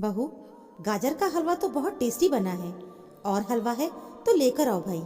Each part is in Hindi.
बहू, गाजर का हलवा तो बहुत टेस्टी बना है। और हलवा है तो लेकर आओ भाई,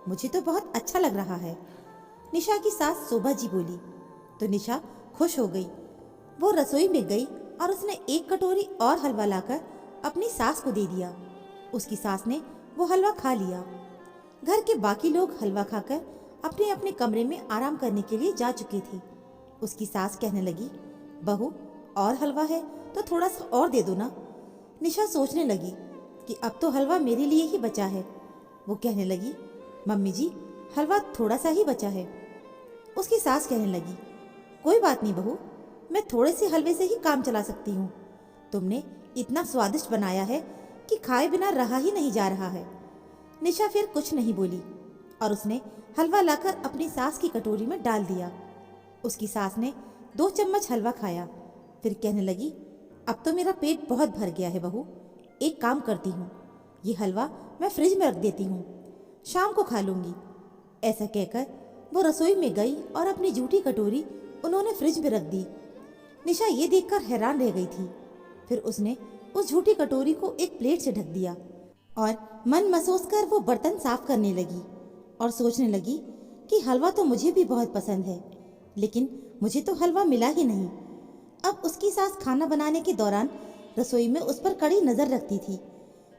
मुझे तो बहुत अच्छा लग रहा है। निशा की सास शोभा जी बोली तो निशा खुश हो गई। वो रसोई में गई और उसने एक कटोरी और हलवा लाकर अपनी सास को दे दिया। उसकी सास ने वो हलवा खा लिया। घर के बाकी लोग हलवा खाकर अपने अपने कमरे में आराम करने के लिए जा चुके थे। उसकी सास कहने लगी, बहू, और हलवा है तो थोड़ा सा और दे दो ना। निशा सोचने लगी कि अब तो हलवा मेरे लिए ही बचा है। वो कहने लगी, मम्मी जी, हलवा थोड़ा सा ही बचा है। उसकी सास कहने लगी, कोई बात नहीं बहू, मैं थोड़े से हलवे से ही काम चला सकती हूँ। तुमने इतना स्वादिष्ट बनाया है कि खाए बिना रहा ही नहीं जा रहा है। निशा फिर कुछ नहीं बोली और उसने हलवा लाकर अपनी सास की कटोरी में डाल दिया। उसकी सास ने 2 चम्मच हलवा खाया, फिर कहने लगी, अब तो मेरा पेट बहुत भर गया है बहू, एक काम करती हूँ, ये हलवा मैं फ्रिज में रख देती हूँ, शाम को खा लूँगी। ऐसा कहकर वो रसोई में गई और अपनी जूठी कटोरी उन्होंने फ्रिज में रख दी। निशा ये देखकर हैरान रह गई थी। फिर उसने उस झूठी कटोरी को एक प्लेट से ढक दिया और मन मसोस कर वो बर्तन साफ करने लगी और सोचने लगी कि हलवा तो मुझे भी बहुत पसंद है, लेकिन मुझे तो हलवा मिला ही नहीं। अब उसकी सास खाना बनाने के दौरान रसोई में उस पर कड़ी नजर रखती थी,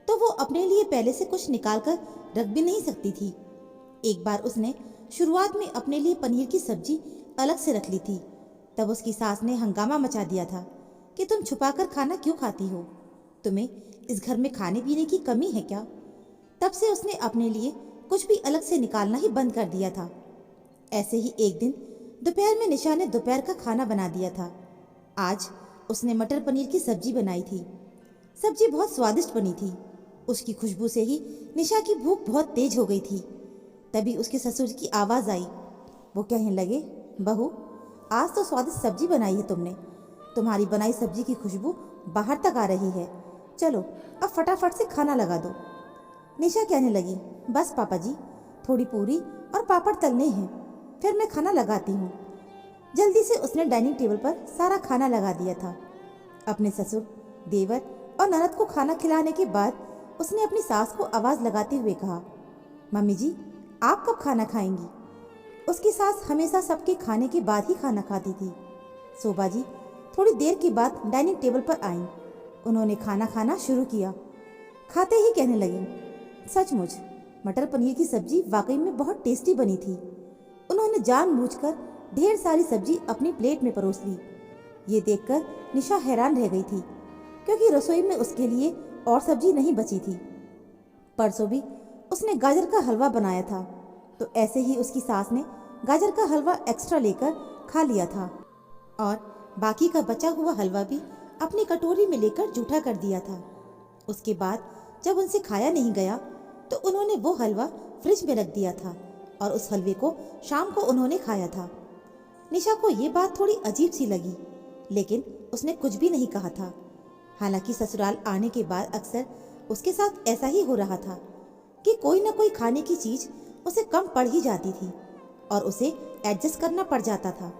तो वो अपने लिए पहले से कुछ निकाल कर रख भी नहीं सकती थी। एक बार उसने शुरुआत में अपने लिए पनीर की सब्जी अलग से रख ली थी। तब उसकी सास ने हंगामा मचा दिया था कि तुम छुपाकर खाना क्यों खाती हो, तुम्हें इस घर में खाने पीने की कमी है क्या। तब से उसने अपने लिए कुछ भी अलग से निकालना ही बंद कर दिया था। ऐसे ही एक दिन दोपहर में निशा ने दोपहर का खाना बना दिया था। आज उसने मटर पनीर की सब्जी बनाई थी। सब्जी बहुत स्वादिष्ट बनी थी। उसकी खुशबू से ही निशा की भूख बहुत तेज हो गई थी। तभी उसके ससुर की आवाज़ आई। वो कहने लगे, बहू, आज तो स्वादिष्ट सब्जी बनाई है तुमने, तुम्हारी बनाई सब्जी की खुशबू बाहर तक आ रही है, चलो अब फटाफट से खाना लगा दो। निशा कहने लगी, बस पापा जी, थोड़ी पूरी और पापड़ तलने हैं, फिर मैं खाना लगाती हूँ। जल्दी से उसने डाइनिंग टेबल पर सारा खाना लगा दिया था। अपने ससुर, देवर और ननद को खाना खिलाने के बाद उसने अपनी सास को आवाज़ लगाते हुए कहा, मम्मी जी, आप कब खाना खाएंगी। उसकी सास हमेशा सबके खाने के बाद ही खाना खाती थी। शोभा जी थोड़ी देर के बाद डाइनिंग टेबल पर आईं। उन्होंने खाना खाना शुरू किया। खाते ही कहने लगी, सचमुच मटर पनीर की सब्जी वाकई में बहुत टेस्टी बनी थी। उन्होंने जानबूझकर ढेर सारी सब्जी अपनी प्लेट में परोस ली। ये देखकर निशा हैरान रह गई थी, क्योंकि रसोई में उसके लिए और सब्जी नहीं बची थी। परसों भी उसने गाजर का हलवा बनाया था, तो ऐसे ही उसकी सास ने गाजर का हलवा एक्स्ट्रा लेकर खा लिया था और बाकी का बचा हुआ हलवा भी अपनी कटोरी में लेकर जूठा कर दिया था। उसके बाद जब उनसे खाया नहीं गया तो उन्होंने वो हलवा फ्रिज में रख दिया था और उस हलवे को शाम को उन्होंने खाया था। निशा को ये बात थोड़ी अजीब सी लगी, लेकिन उसने कुछ भी नहीं कहा था। हालांकि ससुराल आने के बाद अक्सर उसके साथ ऐसा ही हो रहा था कि कोई न कोई खाने की चीज उसे कम पड़ ही जाती थी और उसे एडजस्ट करना पड़ जाता था।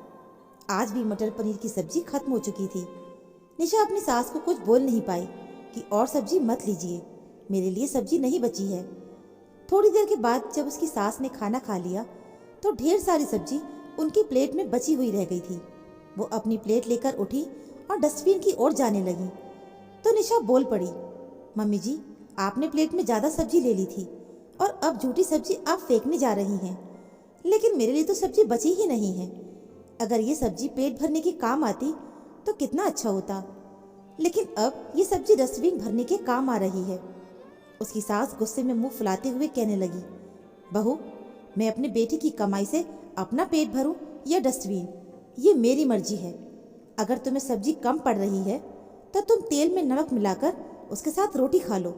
आज भी मटर पनीर की सब्जी खत्म हो चुकी थी। निशा अपनी सास को कुछ बोल नहीं पाई कि और सब्जी मत लीजिए, मेरे लिए सब्जी नहीं बची है। थोड़ी देर के बाद जब उसकी सास ने खाना खा लिया तो ढेर सारी सब्जी उनकी प्लेट में बची हुई रह गई थी। वो अपनी प्लेट लेकर उठी और डस्टबिन की ओर जाने लगी तो निशा बोल पड़ी, मम्मी जी, आपने प्लेट में ज़्यादा सब्जी ले ली थी और अब झूठी सब्जी आप फेंकने जा रही हैं, लेकिन मेरे लिए तो सब्जी बची ही नहीं है। अगर ये सब्जी पेट भरने के काम आती तो कितना अच्छा होता, लेकिन अब ये सब्जी डस्टबिन भरने के काम आ रही है। उसकी सास गुस्से में मुंह फुलाते हुए कहने लगी, बहू, मैं अपने बेटे की कमाई से अपना पेट भरूं या डस्टबिन, ये मेरी मर्जी है। अगर तुम्हें सब्जी कम पड़ रही है तो तुम तेल में नमक मिलाकर उसके साथ रोटी खा लो।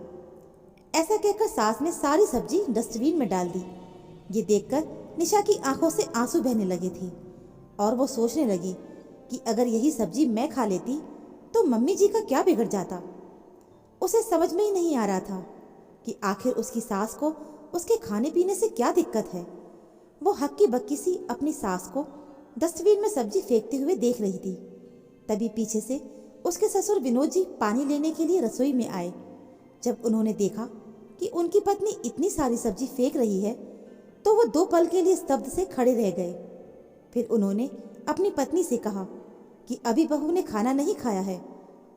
ऐसा कहकर सास ने सारी सब्जी डस्टबिन में डाल दी। ये देखकर निशा की आंखों से आंसू बहने लगे थे और वो सोचने लगी कि अगर यही सब्जी मैं खा लेती तो मम्मी जी का क्या बिगड़ जाता। उसे समझ में ही नहीं आ रहा था कि आखिर उसकी सास को उसके खाने पीने से क्या दिक्कत है। वो हक्की बक्की सी अपनी सास को डस्टबिन में सब्जी फेंकते हुए देख रही थी। तभी पीछे से उसके ससुर विनोद जी पानी लेने के लिए रसोई में आए। जब उन्होंने देखा कि उनकी पत्नी इतनी सारी सब्जी फेंक रही है तो वो 2 पल के लिए स्तब्ध से खड़े रह गए। फिर उन्होंने अपनी पत्नी से कहा कि अभी बहू ने खाना नहीं खाया है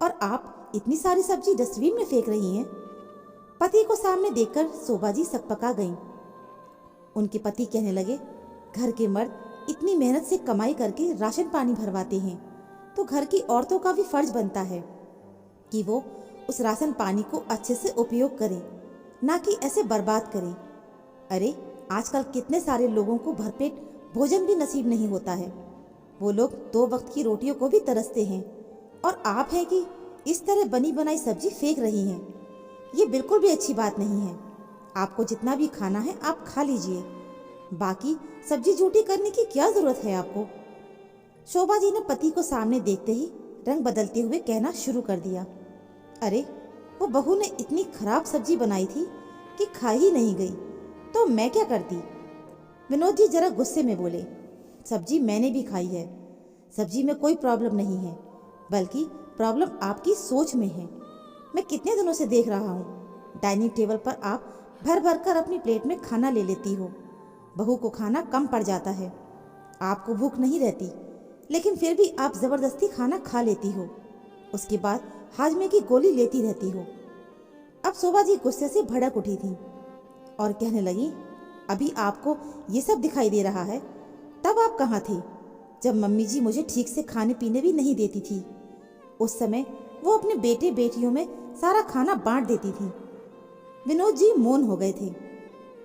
और आप इतनी सारी सब्जी डस्टबिन में फेंक रही हैं। पति को सामने देखकर शोभा जी सकपका गईं। उनके पति कहने लगे, घर के मर्द इतनी मेहनत से कमाई करके राशन पानी भरवाते हैं तो घर की औरतों का भी फर्ज बनता है कि वो उस राशन पानी को अच्छे से उपयोग करें, ना कि ऐसे बर्बाद करें। अरे आजकल कितने सारे लोगों को भरपेट भोजन भी नसीब नहीं होता है। वो लोग 2 वक्त की रोटियों को भी तरसते हैं और आप हैं कि इस तरह बनी बनाई सब्जी फेंक रही हैं। ये बिल्कुल भी अच्छी बात नहीं है। आपको जितना भी खाना है आप खा लीजिए, बाकी सब्जी जूठी करने की क्या जरूरत है आपको। शोभा जी ने पति को सामने देखते ही रंग बदलते हुए कहना शुरू कर दिया, अरे वो बहू ने इतनी खराब सब्जी बनाई थी कि खा ही नहीं गई तो मैं क्या करती। विनोद जी जरा गुस्से में बोले, सब्जी मैंने भी खाई है, सब्जी में कोई प्रॉब्लम नहीं है, बल्कि प्रॉब्लम आपकी सोच में है। मैं कितने दिनों से देख रहा हूँ डाइनिंग टेबल पर आप भर भर कर अपनी प्लेट में खाना ले लेती हो। बहू को खाना कम पड़ जाता है, आपको भूख नहीं रहती, लेकिन फिर भी आप ज़बरदस्ती खाना खा लेती हो। उसके बाद हाजमे की गोली लेती रहती हो। अब शोभा जी गुस्से से भड़क उठी थी और कहने लगी, अभी आपको ये सब दिखाई दे रहा है, तब आप कहाँ थे जब मम्मी जी मुझे ठीक से खाने पीने भी नहीं देती थी। उस समय वो अपने बेटे बेटियों में सारा खाना बांट देती थी। विनोद जी मौन हो गए थे।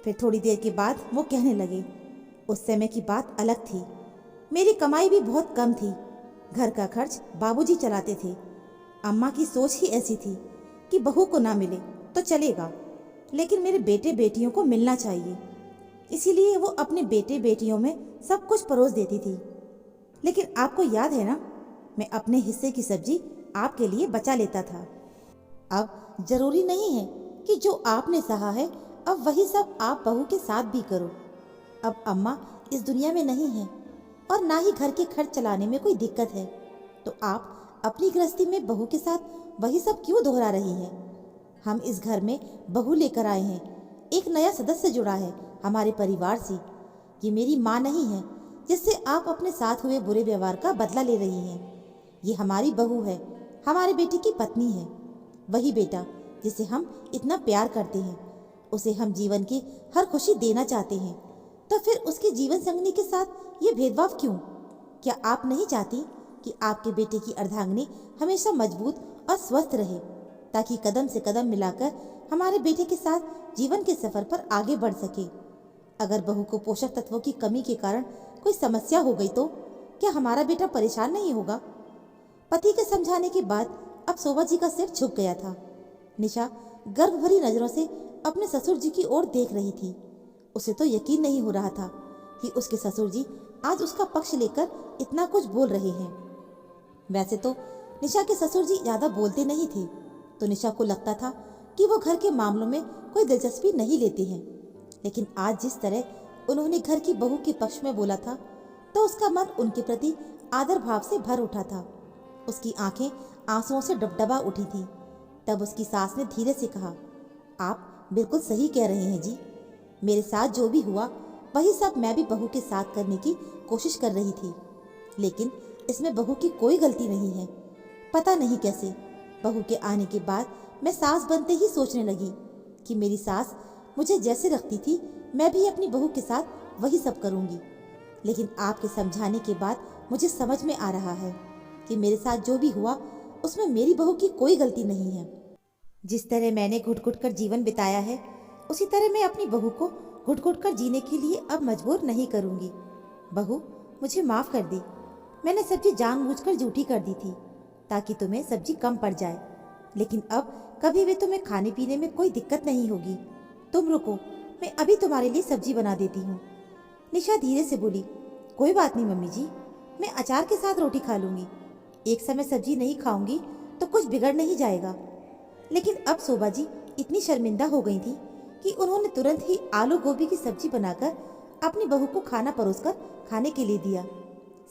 फिर थोड़ी देर के बाद वो कहने लगे, उस समय की बात अलग थी। मेरी कमाई भी बहुत कम थी, घर का खर्च बाबूजी चलाते थे। अम्मा की सोच ही ऐसी थी कि बहू को ना मिले तो चलेगा, लेकिन मेरे बेटे बेटियों को मिलना चाहिए। इसीलिए वो अपने बेटे बेटियों में सब कुछ परोस देती थी। लेकिन आपको याद है ना, मैं अपने हिस्से की सब्जी आपके लिए बचा लेता था। अब जरूरी नहीं है कि जो आपने सहा है अब वही सब आप बहू के साथ भी करो। अब अम्मा इस दुनिया में नहीं है और ना ही घर के खर्च चलाने में कोई दिक्कत है, तो आप अपनी गृहस्थी में बहू के साथ वही सब क्यों दोहरा रही हैं। हम इस घर में बहू लेकर आए हैं, एक नया सदस्य जुड़ा है हमारे परिवार से। ये मेरी माँ नहीं है जिससे आप अपने साथ हुए बुरे व्यवहार का बदला ले रही हैं। ये हमारी बहू है, हमारे बेटे की पत्नी है, वही बेटा जिसे हम इतना प्यार करते हैं, उसे हम जीवन की हर खुशी देना चाहते हैं। तो फिर उसके जीवन संगनी के साथ ये भेदभाव क्यों? क्या आप नहीं चाहती कि आपके बेटे की अर्धांगिनी हमेशा मजबूत और स्वस्थ रहे, ताकि कदम से कदम मिलाकर हमारे बेटे के साथ जीवन के सफर पर आगे बढ़ सके? अगर बहू को पोषक तत्वों की कमी के कारण कोई समस्या हो गई तो क्या हमारा बेटा परेशान नहीं होगा? पति के समझाने के बाद अब शोभा जी का सिर झुक गया था। निशा गर्व भरी नजरों से अपने ससुर जी की ओर देख रही थी। उसे तो यकीन नहीं हो रहा था कि उसके ससुर जी आज उसका पक्ष लेकर इतना कुछ बोल रहे हैं। वैसे तो निशा के ससुर जी ज्यादा बोलते नहीं थे, तो निशा को लगता था कि वो घर के मामलों में कोई दिलचस्पी नहीं लेते हैं, लेकिन आज जिस तरह उन्होंने घर की बहू के पक्ष में बोला था तो उसका मन उनके प्रति आदर भाव से भर उठा था। उसकी आंखें आंसुओं से डबडबा उठी थी। तब उसकी सास ने धीरे से कहा, आप बिल्कुल सही कह रहे हैं जी, मेरे साथ जो भी हुआ वही सब मैं भी बहू के साथ करने की कोशिश कर रही थी, लेकिन इसमें बहू की कोई गलती नहीं है। पता नहीं कैसे बहू के आने के बाद मैं सास बनते ही सोचने लगी कि मेरी सास मुझे जैसे रखती थी मैं भी अपनी बहू के साथ वही सब करूंगी। लेकिन आपके समझाने के बाद मुझे समझ में आ रहा है कि मेरे साथ जो भी हुआ उसमें मेरी बहू की कोई गलती नहीं है। जिस तरह मैंने घुट घुट कर जीवन बिताया है, उसी तरह मैं अपनी बहू को घुट घुट कर जीने के लिए अब मजबूर नहीं करूंगी। बहू, मुझे माफ़ कर दे। मैंने सब्जी जानबूझकर जूठी कर दी थी ताकि तुम्हें सब्जी कम पड़ जाए, लेकिन अब कभी भी तुम्हें खाने पीने में कोई दिक्कत नहीं होगी। तुम रुको, मैं अभी तुम्हारे लिए सब्जी बना देती हूँ। निशा धीरे से बोली, कोई बात नहीं मम्मी जी, मैं अचार के साथ रोटी खा लूँगी। एक समय सब्जी नहीं खाऊंगी तो कुछ बिगड़ नहीं जाएगा। लेकिन अब शोभा जी इतनी शर्मिंदा हो गई थी कि उन्होंने तुरंत ही आलू गोभी की सब्जी बनाकर अपनी बहू को खाना परोसकर खाने के लिए दिया।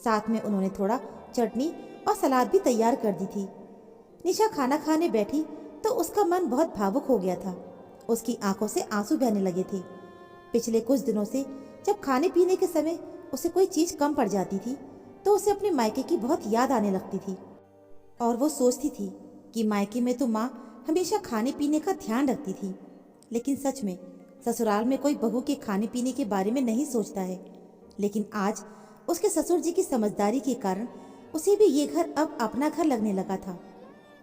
साथ में उन्होंने थोड़ा चटनी और सलाद भी तैयार कर दी थी। निशा खाना खाने बैठी तो उसका मन बहुत भावुक हो गया था। उसकी आंखों से आंसू बहने लगे थे। पिछले कुछ दिनों से जब खाने पीने के समय उसे कोई चीज कम पड़ जाती थी तो उसे अपने मायके की बहुत याद आने लगती थी और वो सोचती थी कि मायके में तो माँ हमेशा खाने पीने का ध्यान रखती थी, लेकिन सच में ससुराल में कोई बहू के खाने पीने के बारे में नहीं सोचता है। लेकिन आज उसके ससुर जी की समझदारी के कारण उसे भी ये घर अब अपना घर लगने लगा था।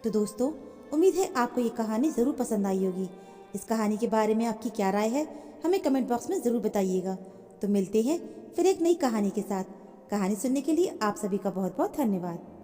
तो दोस्तों, उम्मीद है आपको ये कहानी ज़रूर पसंद आई होगी। इस कहानी के बारे में आपकी क्या राय है हमें कमेंट बॉक्स में ज़रूर बताइएगा। तो मिलते हैं फिर एक नई कहानी के साथ। कहानी सुनने के लिए आप सभी का बहुत बहुत धन्यवाद।